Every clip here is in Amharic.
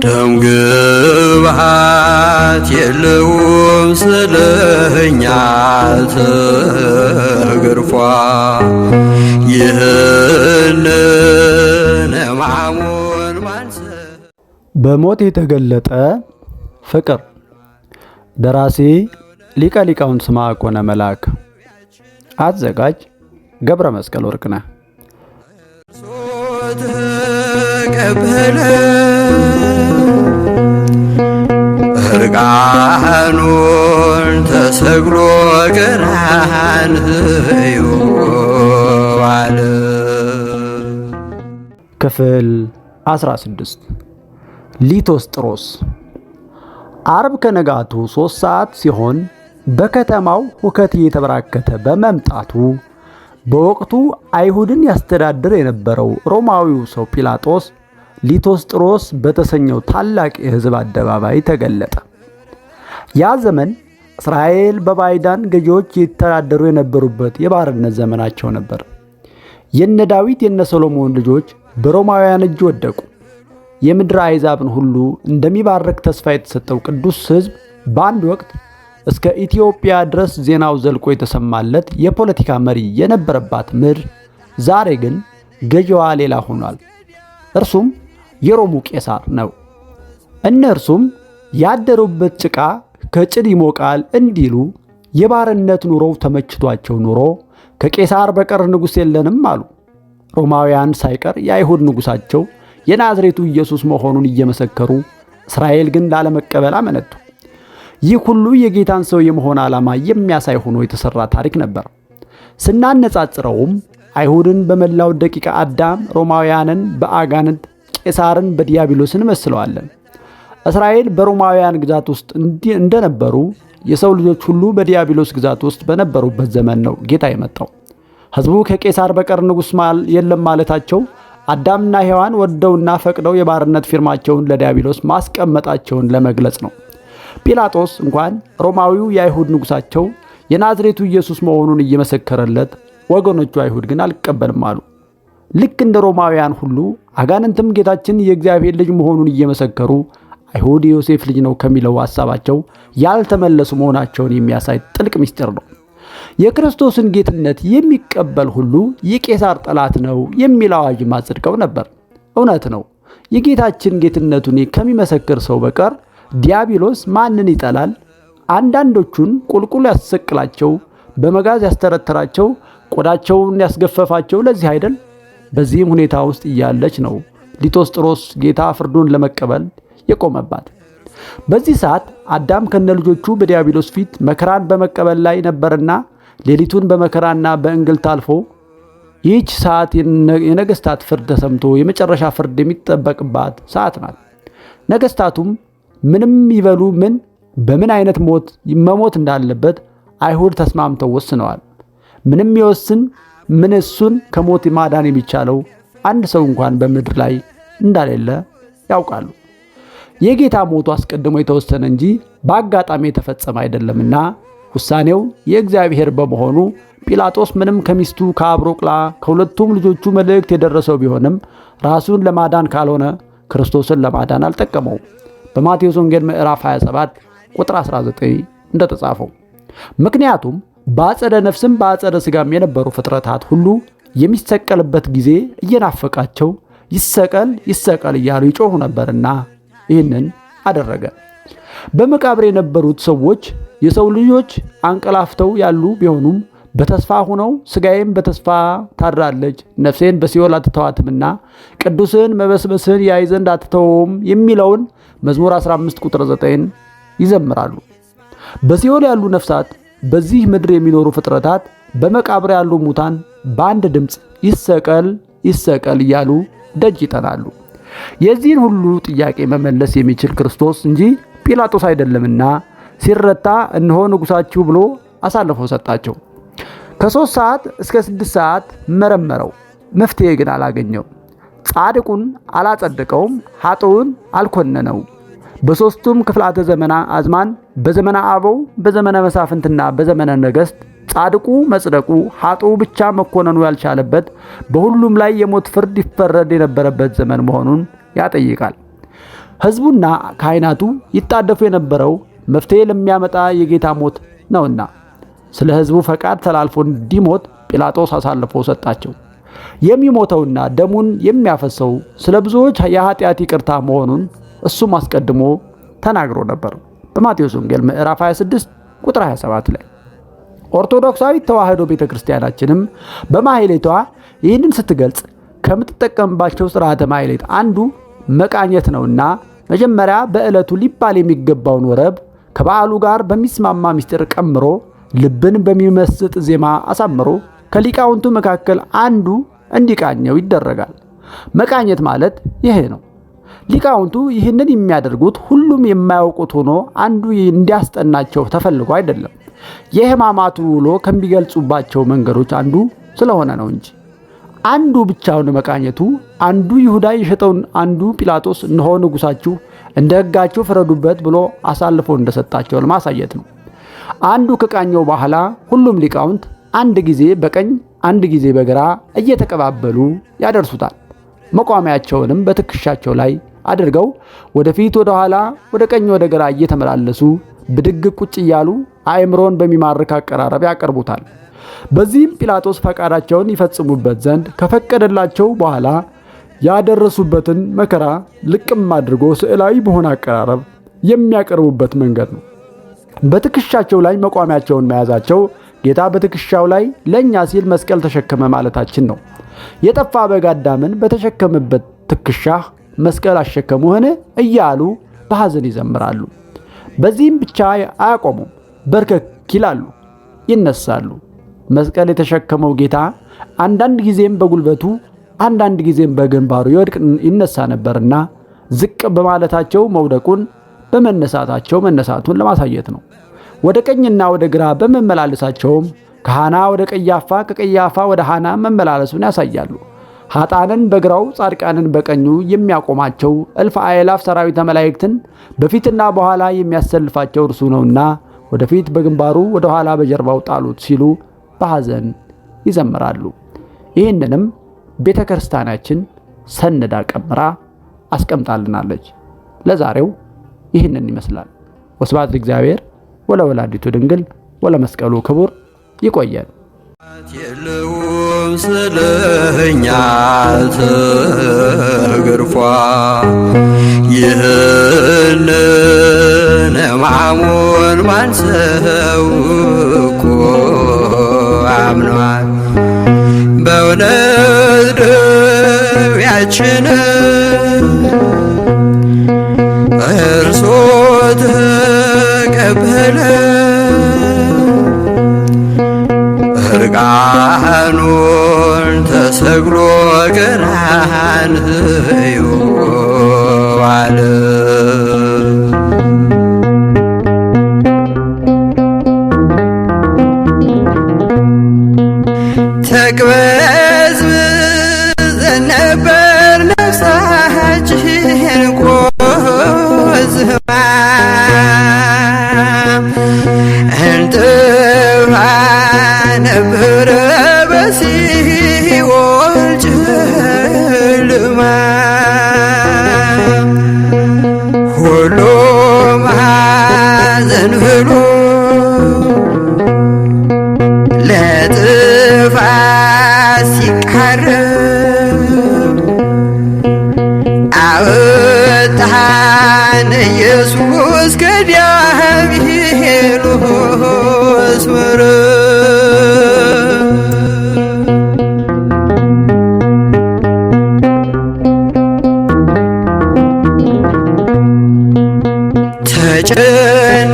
ደም ግባት የለውም ስለኛ ተገርፏ ይህንን ሕማሙን ማንሰ በሞት የተገለጠ ፍቅር። ደራሲ ሊቀ ሊቃውንት ስምዐኮነ መላክ። አዘጋጅ ገብረ መስቀል ወርቅነህ። ተቀበለ እርቃኑን ተሰቅሎ ቀራንዮ ዋለ። ክፍል 16 ሊቶስጥሮስ። አርብ ከነጋቱ 3 ሰዓት ሲሆን በከተማው ሁከት እየተበራከተ በመምጣቱ በወቅቱ አይሁድን ያስተዳድር የነበረው ሮማዊው ሰው ጲላጦስ ሊቶስጥሮስ በተሰኘው ታላቅ የሕዝብ አደባባይ ተገለጠ። ያ ዘመን እስራኤል በባዕዳን ገዢዎች ይተዳደሩ የነበሩበት የባርነት ዘመናቸው ነበር። የነ ዳዊት የነ ሰሎሞን ልጆች በሮማውያን እጅ ወደቁ። የምድር አሕዛብን ሁሉ እንደሚባርክ ተስፋ የተሰጠው ቅዱስ ሕዝብ በአንድ ወቅት እስከ ኢትዮጵያ ድረስ ዜናው ዘልቆ የተሰማለት የፖለቲካ መሪ የነበረባት ምድር ዛሬ ግን ገዢዋ ሌላ ሆኗል። እርሱም የሮሙ ቄሳር ነው። እነርሱም ያደሩበት ጭቃ ከጭድ ይሞቃል እንዲሉ የባርነት ኑሮው ተመችቷቸው ኑሮ ከቄሳር በቀር ንጉሥ የለንም አሉ። ሮማውያን ሳይቀር የአይሁድ ንጉሣቸው የናዝሬቱ ኢየሱስ መሆኑን እየመሰከሩ እስራኤል ግን ላለመቀበል አመነቱ። ይህ ሁሉ የጌታን ሰው የመሆን ዓላማ የሚያሳይ ሆኖ የተሰራ ታሪክ ነበር። ስናነጻጽረውም አይሁድን በመላው ደቂቀ አዳም፣ ሮማውያንን በአጋንንት፣ ቄሳርን በዲያብሎስ እንመስለዋለን። እስራኤል በሮማውያን ግዛት ውስጥ እንደነበሩ የሰው ልጆች ሁሉ በዲያብሎስ ግዛት ውስጥ በነበሩበት ዘመን ነው ጌታ የመጣው። ሕዝቡ ከቄሳር በቀር ንጉሥ የለም ማለታቸው አዳምና ሔዋን ወደውና ፈቅደው የባርነት ፊርማቸውን ለዲያብሎስ ማስቀመጣቸውን ለመግለጽ ነው። ጲላጦስ እንኳን ሮማዊው የአይሁድ ንጉሣቸው የናዝሬቱ ኢየሱስ መሆኑን እየመሰከረለት፣ ወገኖቹ አይሁድ ግን አልቀበልም አሉ። ልክ እንደ ሮማውያን ሁሉ አጋንንትም ጌታችን የእግዚአብሔር ልጅ መሆኑን እየመሰከሩ አይሁድ የዮሴፍ ልጅ ነው ከሚለው ሐሳባቸው ያልተመለሱ መሆናቸውን የሚያሳይ ጥልቅ ምስጢር ነው። የክርስቶስን ጌትነት የሚቀበል ሁሉ የቄሳር ጠላት ነው የሚል አዋጅም አጽድቀው ነበር። እውነት ነው። የጌታችን ጌትነቱን ከሚመሰክር ሰው በቀር ዲያብሎስ ማንን ይጠላል? አንዳንዶቹን ቁልቁል ያሰቅላቸው፣ በመጋዝ ያስተረተራቸው፣ ቆዳቸውን ያስገፈፋቸው ለዚህ አይደል? በዚህም ሁኔታ ውስጥ እያለች ነው ሊቶስጥሮስ ጌታ ፍርዱን ለመቀበል የቆመባት። በዚህ ሰዓት አዳም ከነልጆቹ በዲያብሎስ ፊት መከራን በመቀበል ላይ ነበርና ሌሊቱን በመከራና በእንግልት አልፎ ይህች ሰዓት የነገስታት ፍርድ ተሰምቶ የመጨረሻ ፍርድ የሚጠበቅባት ሰዓት ናት። ነገስታቱም ምንም ይበሉ ምን በምን አይነት ሞት መሞት እንዳለበት አይሁድ ተስማምተው ወስነዋል። ምንም ይወስን ምን እሱን ከሞት ማዳን የሚቻለው አንድ ሰው እንኳን በምድር ላይ እንደሌለ ያውቃሉ። የጌታ ሞቱ አስቀድሞ የተወሰነ እንጂ በአጋጣሚ የተፈጸመ አይደለምና ውሳኔው የእግዚአብሔር በመሆኑ ጲላጦስ ምንም ከሚስቱ ከአብሮቅላ ከሁለቱም ልጆቹ መልእክት የደረሰው ቢሆንም ራሱን ለማዳን ካልሆነ ክርስቶስን ለማዳን አልጠቀመው። በማቴዎስ ወንጌል ምዕራፍ 27 ቁጥር 19 እንደተጻፈው። ምክንያቱም በአጸደ ነፍስም በአጸደ ሥጋም የነበሩ ፍጥረታት ሁሉ የሚሰቀልበት ጊዜ እየናፈቃቸው ይሰቀል ይሰቀል እያሉ ይጮሁ ነበርና ይህንን አደረገ። በመቃብር የነበሩት ሰዎች የሰው ልጆች አንቀላፍተው ያሉ ቢሆኑም በተስፋ ሆነው ሥጋዬም በተስፋ ታድራለች፣ ነፍሴን በሲኦል አትተዋትምና ቅዱስን መበስበስን ያይ ዘንድ አትተወውም የሚለውን መዝሙር 15 ቁጥር 9 ይዘምራሉ። በሲኦል ያሉ ነፍሳት፣ በዚህ ምድር የሚኖሩ ፍጥረታት፣ በመቃብር ያሉ ሙታን በአንድ ድምፅ ይሰቀል ይሰቀል እያሉ ደጅ ይጠናሉ። የዚህን ሁሉ ጥያቄ መመለስ የሚችል ክርስቶስ እንጂ ጲላጦስ አይደለምና ሲረታ እነሆ ንጉሳችሁ ብሎ አሳልፎ ሰጣቸው። ከ3 ሰዓት እስከ 6 ሰዓት መረመረው፣ መፍትሄ ግን አላገኘው። ጻድቁን አላጸደቀውም፣ ኃጥኡን አልኮነነው። በሦስቱም ክፍላተ ዘመና አዝማን በዘመነ አበው፣ በዘመነ መሳፍንትና በዘመነ ነገሥት ጻድቁ መጽደቁ ኃጥኡ ብቻ መኮነኑ ያልቻለበት በሁሉም ላይ የሞት ፍርድ ይፈረድ የነበረበት ዘመን መሆኑን ያጠይቃል። ሕዝቡና ካህናቱ ይጣደፉ የነበረው መፍትሄ ለሚያመጣ የጌታ ሞት ነውና ስለ ሕዝቡ ፈቃድ ተላልፎ እንዲሞት ጲላጦስ አሳልፎ ሰጣቸው። የሚሞተውና ደሙን የሚያፈሰው ስለ ብዙዎች የኃጢአት ይቅርታ መሆኑን እሱም አስቀድሞ ተናግሮ ነበር በማቴዎስ ወንጌል ምዕራፍ 26 ቁጥር 27 ላይ። ኦርቶዶክሳዊት ተዋሕዶ ቤተክርስቲያናችንም በማሕሌቷ ይህንን ስትገልጽ ከምትጠቀምባቸው ሥርዓተ ማሕሌት አንዱ መቃኘት ነውና መጀመሪያ በዕለቱ ሊባል የሚገባውን ወረብ ከበዓሉ ጋር በሚስማማ ምስጢር ቀምሮ ልብን በሚመስጥ ዜማ አሳምሮ ከሊቃውንቱ መካከል አንዱ እንዲቃኘው ይደረጋል። መቃኘት ማለት ይሄ ነው። ሊቃውንቱ ይህንን የሚያደርጉት ሁሉም የማያውቁት ሆኖ አንዱ እንዲያስጠናቸው ተፈልጎ አይደለም። የሕማማቱ ውሎ ከሚገልጹባቸው መንገዶች አንዱ ስለሆነ ነው እንጂ አንዱ ብቻውን መቃኘቱ አንዱ ይሁዳ የሸጠውን አንዱ ጲላጦስ እነሆ ንጉሳችሁ እንደ ሕጋችሁ ፍረዱበት ብሎ አሳልፎ እንደሰጣቸው ለማሳየት ነው። አንዱ ከቃኘው በኋላ ሁሉም ሊቃውንት አንድ ጊዜ በቀኝ አንድ ጊዜ በግራ እየተቀባበሉ ያደርሱታል። መቋሚያቸውንም በትከሻቸው ላይ አድርገው ወደፊት ወደ ኋላ ወደ ቀኝ ወደ ግራ እየተመላለሱ ብድግ ቁጭ እያሉ አእምሮን በሚማርክ አቀራረብ ያቀርቡታል። በዚህም ጲላጦስ ፈቃዳቸውን ይፈጽሙበት ዘንድ ከፈቀደላቸው በኋላ ያደረሱበትን መከራ ልቅም አድርጎ ስዕላዊ በሆነ አቀራረብ የሚያቀርቡበት መንገድ ነው። በትከሻቸው ላይ መቋሚያቸውን መያዛቸው ጌታ በትከሻው ላይ ለእኛ ሲል መስቀል ተሸከመ ማለታችን ነው። የጠፋ በግ አዳምን በተሸከመበት ትከሻህ መስቀል አሸከሙህን እያሉ በሐዘን ይዘምራሉ። በዚህም ብቻ አያቆሙም። በርከክ ይላሉ፣ ይነሳሉ። መስቀል የተሸከመው ጌታ አንዳንድ ጊዜም በጉልበቱ አንዳንድ ጊዜም በግንባሩ ይወድቅ ይነሳ ነበርና ዝቅ በማለታቸው መውደቁን በመነሳታቸው መነሳቱን ለማሳየት ነው። ወደ ቀኝና ወደ ግራ በመመላለሳቸውም ከሐና ወደ ቀያፋ ከቀያፋ ወደ ሐና መመላለሱን ያሳያሉ። ኃጣንን በግራው ጻድቃንን በቀኙ የሚያቆማቸው እልፍ አእላፍ ሰራዊተ መላእክትን በፊትና በኋላ የሚያሰልፋቸው እርሱ ነውና ወደፊት በግንባሩ ወደ ኋላ በጀርባው ጣሉት ሲሉ በሐዘን ይዘምራሉ። ይህንንም ቤተ ክርስቲያናችን ሰንዳ ቀምራ አስቀምጣልናለች። ለዛሬው ይህንን ይመስላል። ወስብሐት ለእግዚአብሔር ወለወላዲቱ ድንግል ወለመስቀሉ ክቡር። ይቆየን። የለውም ስለኛ ተገርፏ ይህንን ሕማሙን ማን ሰው እኮ አምኗል። በእውነት ደዌያችን እርሱ ተቀበለ። እርቃኑን ተሰቅሎ ቀራንዮ ዋለ። ተቅበዝብዘን ነበር ነፍሳችን ቆዝማ እንጥፋ ነበረ በሲኦል ጨለማ። ሁሉም ሐዘን ብሎ ለጥፋት ሲቃረብ አወጣን ኢየሱስ ከዲያብሎስ መረብ።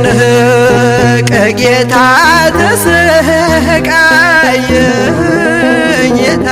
ተጨነቀ ጌታ ተሰቃየ ጌታ